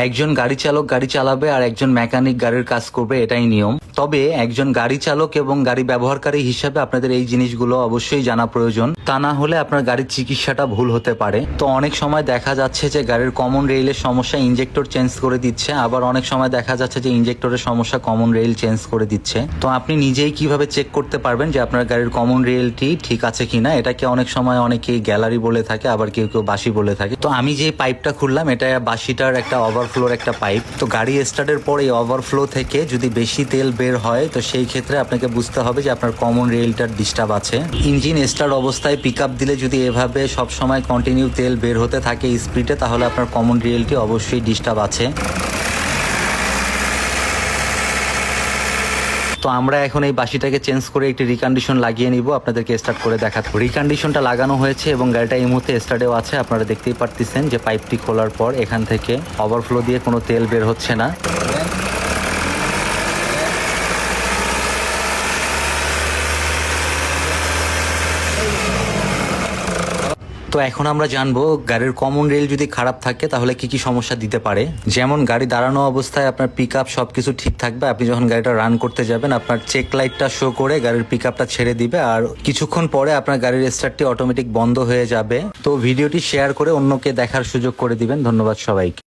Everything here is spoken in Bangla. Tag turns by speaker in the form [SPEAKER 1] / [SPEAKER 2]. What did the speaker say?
[SPEAKER 1] একজন গাড়ি চালক গাড়ি চালাবে আর একজন মেকানিক গাড়ির কাজ করবে, এটাই নিয়ম। তবে একজন গাড়ি চালক এবং গাড়ি ব্যবহারকারী হিসাবে আপনাদের এই জিনিসগুলো অবশ্যই জানা প্রয়োজন, তা না হলে আপনার গাড়ির চিকিৎসাটা ভুল হতে পারে। তো অনেক সময় দেখা যাচ্ছে যে গাড়ির কমন রেইলের সমস্যা ইঞ্জেক্টর চেঞ্জ করে দিচ্ছে, আবার অনেক সময় দেখা যাচ্ছে যে ইঞ্জেক্টরের সমস্যা কমন রেইল চেঞ্জ করে দিচ্ছে। তো আপনি নিজেই কিভাবে চেক করতে পারবেন যে আপনার গাড়ির কমন রেইলটি ঠিক আছে কিনা? এটাকে অনেক সময় অনেকেই গ্যালারি বলে থাকে, আবার কেউ কেউ বাসি বলে থাকে। তো আমি যে পাইপটা খুললাম এটা বাসিটার একটা ওভারফ্লোর একটা পাইপ। তো গাড়ি স্টার্টের পর এই ওভারফ্লো থেকে যদি বেশি তেল বের হয় তো সেই ক্ষেত্রে আপনাকে বুঝতে হবে যে আপনার কমন রেইলটার ডিস্টার্ব আছে। ইঞ্জিন স্টার্ট অবস্থায় পিক আপ দিলে যদি এভাবে সব সময় কন্টিনিউ তেল বের হতে থাকে স্পিডে, তাহলে আপনার কমন রেইলটি অবশ্যই ডিস্টার্ব আছে। তো আমরা এখন এই বাসিটাকে চেঞ্জ করে একটি রিকন্ডিশন লাগিয়ে নিব, আপনাদেরকে স্টার্ট করে দেখাবো। রিকন্ডিশনটা লাগানো হয়েছে এবং গাড়িটা এই মুহূর্তে স্টার্টেও আছে। আপনারা দেখতেই পারতেছেন যে পাইপটি খোলার পর এখান থেকে ওভারফ্লো দিয়ে কোনো তেল বের হচ্ছে না। তো এখন আমরা জানবো গাড়ির কমন রেল যদি খারাপ থাকে তাহলে কি কি সমস্যা দিতে পারে। যেমন গাড়ি দাঁড়ানো অবস্থায় আপনার পিক আপ সবকিছু ঠিক থাকবে, আপনি যখন গাড়িটা রান করতে যাবেন আপনার চেক লাইটটা শো করে গাড়ির পিক আপটা ছেড়ে দিবে, আর কিছুক্ষণ পরে আপনার গাড়ির স্টার্টটি অটোমেটিক বন্ধ হয়ে যাবে। তো ভিডিওটি শেয়ার করে অন্যকে দেখার সুযোগ করে দিবেন। ধন্যবাদ সবাইকে।